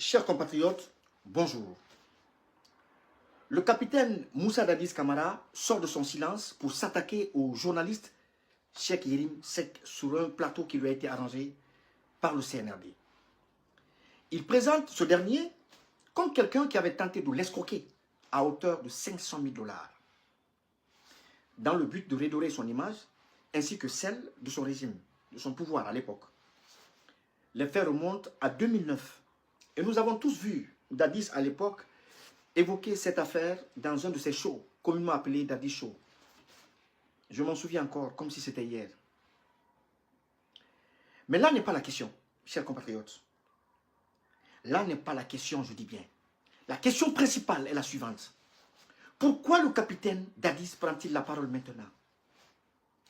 Chers compatriotes, bonjour. Le capitaine Moussa Dadis Camara sort de son silence pour s'attaquer au journaliste Cheikh Yérim Seck sur un plateau qui lui a été arrangé par le CNRD. Il présente ce dernier comme quelqu'un qui avait tenté de l'escroquer à hauteur de 500 000 $, dans le but de redorer son image ainsi que celle de son régime, de son pouvoir à l'époque. Les faits remontent à 2009 et nous avons tous vu Dadis à l'époque évoquer cette affaire dans un de ses shows, communément appelé Dadis Show. Je m'en souviens encore comme si c'était hier. Mais là n'est pas la question, chers compatriotes. Là n'est pas la question, je dis bien. La question principale est la suivante. Pourquoi le capitaine Dadis prend-il la parole maintenant?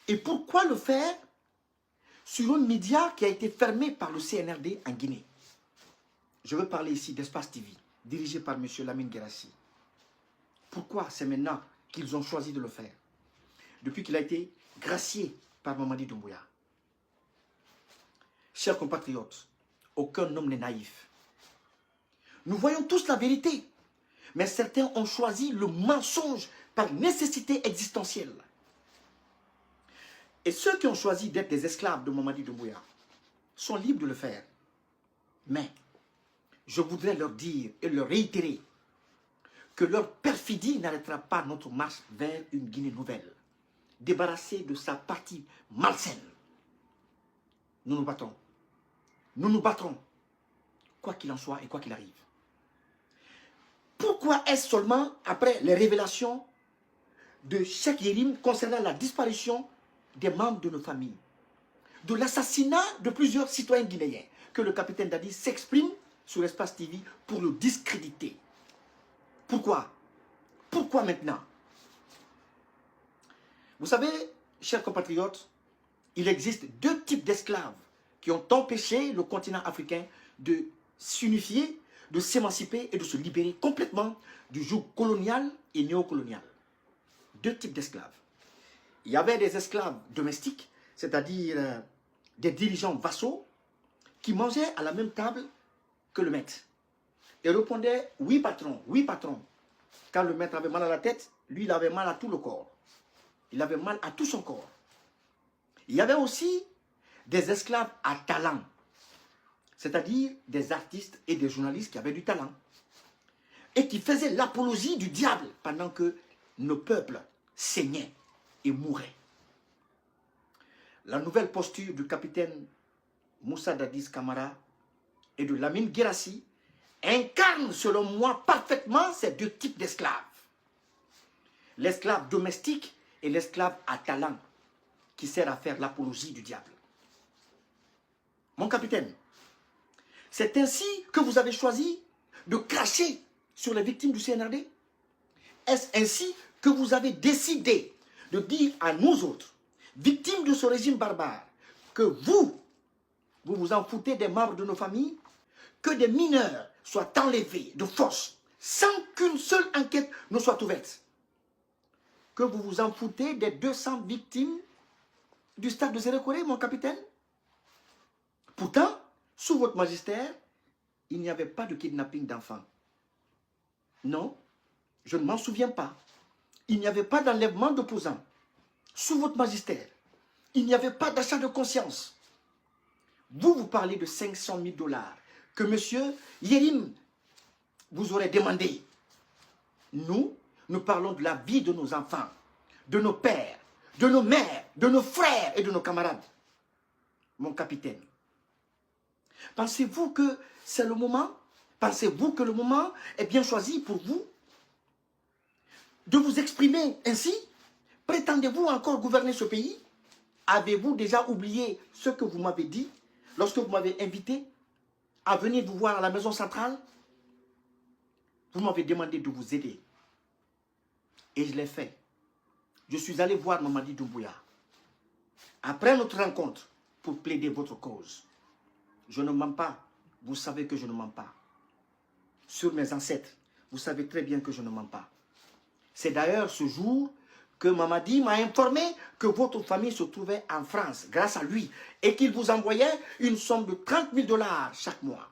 Et pourquoi le faire sur un média qui a été fermé par le CNRD en Guinée? Je veux parler ici d'Espace TV, dirigé par M. Lamine Guirassy. Pourquoi c'est maintenant qu'ils ont choisi de le faire? Depuis qu'il a été gracié par Mamadi Doumbouya. Chers compatriotes, aucun homme n'est naïf. Nous voyons tous la vérité, mais certains ont choisi le mensonge par nécessité existentielle. Et ceux qui ont choisi d'être des esclaves de Mamadi Doumbouya sont libres de le faire. Mais je voudrais leur dire et leur réitérer que leur perfidie n'arrêtera pas notre marche vers une Guinée nouvelle, débarrassée de sa partie malsaine. Nous nous battons. Nous nous battrons, quoi qu'il en soit et quoi qu'il arrive. Pourquoi est-ce seulement après les révélations de Cheikh Yérim concernant la disparition des membres de nos familles, de l'assassinat de plusieurs citoyens guinéens, que le capitaine Dadis s'exprime sur Espace TV pour le discréditer? Pourquoi? Pourquoi maintenant? Vous savez, chers compatriotes, il existe deux types d'esclaves qui ont empêché le continent africain de s'unifier, de s'émanciper et de se libérer complètement du joug colonial et néocolonial. Deux types d'esclaves. Il y avait des esclaves domestiques, c'est-à-dire des dirigeants vassaux qui mangeaient à la même table que le maître. Et répondaient « oui patron, oui patron ». Quand le maître avait mal à la tête, lui il avait mal à tout le corps. Il avait mal à tout son corps. Il y avait aussi des esclaves à talent, c'est-à-dire des artistes et des journalistes qui avaient du talent et qui faisaient l'apologie du diable pendant que nos peuples saignaient et mouraient. La nouvelle posture du capitaine Moussa Dadis Camara et de Lamine Guirassy incarne selon moi parfaitement ces deux types d'esclaves. L'esclave domestique et l'esclave à talent qui sert à faire l'apologie du diable. Mon capitaine, c'est ainsi que vous avez choisi de cracher sur les victimes du CNRD? Est-ce ainsi que vous avez décidé de dire à nous autres, victimes de ce régime barbare, que vous vous en foutez des membres de nos familles, que des mineurs soient enlevés de force sans qu'une seule enquête ne soit ouverte, que vous vous en foutez des 200 victimes du stade de Sérékoré, mon capitaine? Pourtant, sous votre magistère, il n'y avait pas de kidnapping d'enfants. Non, je ne m'en souviens pas. Il n'y avait pas d'enlèvement d'opposants. Sous votre magistère, il n'y avait pas d'achat de conscience. Vous parlez de 500 000 $ que M. Yérim vous aurait demandé. Nous parlons de la vie de nos enfants, de nos pères, de nos mères, de nos frères et de nos camarades. Mon capitaine, pensez-vous que c'est le moment? Pensez-vous que le moment est bien choisi pour vous de vous exprimer ainsi? Prétendez-vous encore gouverner ce pays? Avez-vous déjà oublié ce que vous m'avez dit lorsque vous m'avez invité à venir vous voir à la maison centrale? Vous m'avez demandé de vous aider. Et je l'ai fait. Je suis allé voir Mamadi Doumbouya après notre rencontre pour plaider votre cause. Je ne mens pas. Vous savez que je ne mens pas. Sur mes ancêtres, vous savez très bien que je ne mens pas. C'est d'ailleurs ce jour que Mamadi m'a informé que votre famille se trouvait en France grâce à lui et qu'il vous envoyait une somme de 30 000 $ chaque mois.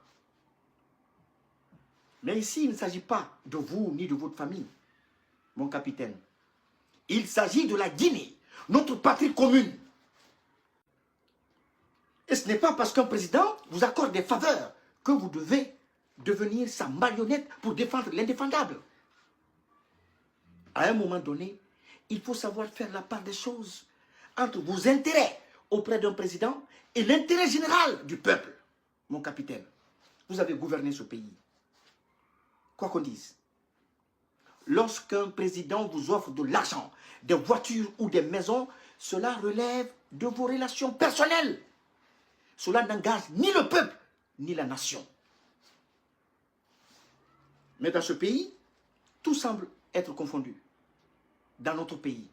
Mais ici, il ne s'agit pas de vous ni de votre famille, mon capitaine. Il s'agit de la Guinée, notre patrie commune. Et ce n'est pas parce qu'un président vous accorde des faveurs que vous devez devenir sa marionnette pour défendre l'indéfendable. À un moment donné, il faut savoir faire la part des choses entre vos intérêts auprès d'un président et l'intérêt général du peuple. Mon capitaine, vous avez gouverné ce pays. Quoi qu'on dise, lorsqu'un président vous offre de l'argent, des voitures ou des maisons, cela relève de vos relations personnelles. Cela n'engage ni le peuple, ni la nation. Mais dans ce pays, tout semble être confondu. Dans notre pays.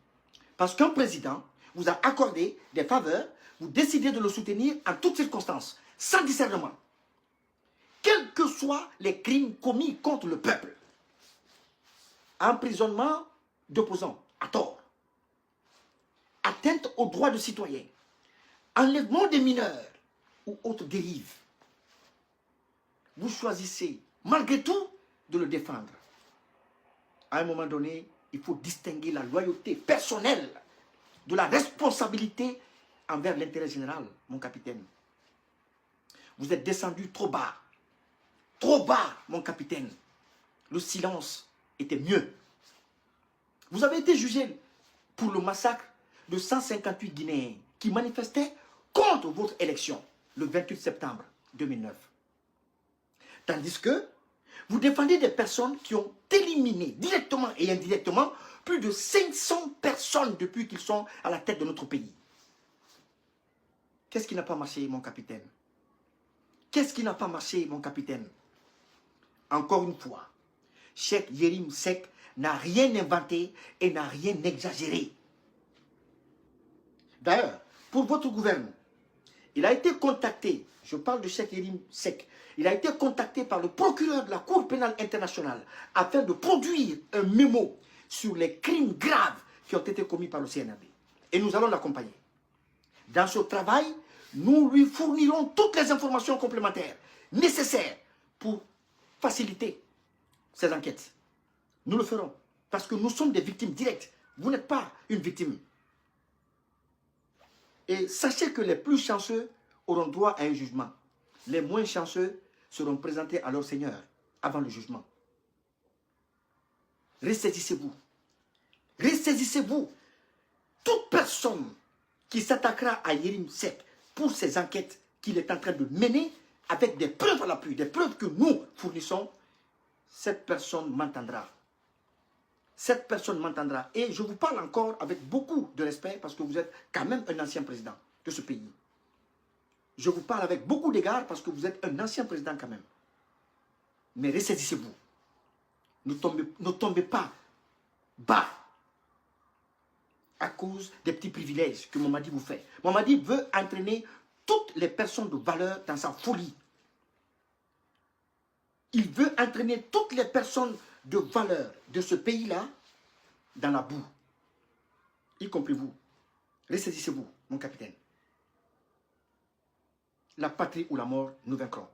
Parce qu'un président vous a accordé des faveurs, vous décidez de le soutenir en toutes circonstances, sans discernement. Quels que soient les crimes commis contre le peuple. Emprisonnement d'opposants, à tort. Atteinte aux droits de citoyens. Enlèvement des mineurs ou autres dérives. Vous choisissez, malgré tout, de le défendre. À un moment donné, il faut distinguer la loyauté personnelle de la responsabilité envers l'intérêt général, mon capitaine. Vous êtes descendu trop bas, mon capitaine. Le silence était mieux. Vous avez été jugé pour le massacre de 158 Guinéens qui manifestaient contre votre élection le 28 septembre 2009. Tandis que vous défendez des personnes qui ont éliminé directement et indirectement plus de 500 personnes depuis qu'ils sont à la tête de notre pays. Qu'est-ce qui n'a pas marché, mon capitaine? Qu'est-ce qui n'a pas marché, mon capitaine? Encore une fois, Cheikh Yérim Seck n'a rien inventé et n'a rien exagéré. D'ailleurs, pour votre gouvernement, il a été contacté, je parle de Cheikh Yérim Seck, il a été contacté par le procureur de la Cour pénale internationale afin de produire un mémo sur les crimes graves qui ont été commis par le CNRD. Et nous allons l'accompagner. Dans ce travail, nous lui fournirons toutes les informations complémentaires nécessaires pour faciliter ces enquêtes. Nous le ferons parce que nous sommes des victimes directes. Vous n'êtes pas une victime. Et sachez que les plus chanceux auront droit à un jugement. Les moins chanceux seront présentés à leur Seigneur avant le jugement. Ressaisissez-vous. Ressaisissez-vous. Toute personne qui s'attaquera à Yérim Seck pour ces enquêtes qu'il est en train de mener avec des preuves à l'appui, des preuves que nous fournissons, cette personne m'entendra. Cette personne m'entendra. Et je vous parle encore avec beaucoup de respect parce que vous êtes quand même un ancien président de ce pays. Je vous parle avec beaucoup d'égard parce que vous êtes un ancien président quand même. Mais ressaisissez-vous. Ne tombez pas bas à cause des petits privilèges que Mamadi vous fait. Mamadi veut entraîner toutes les personnes de valeur dans sa folie. Il veut entraîner toutes les personnes de valeur de ce pays-là dans la boue. Y compris vous. Ressaisissez-vous, mon capitaine. La patrie ou la mort, nous vaincrons.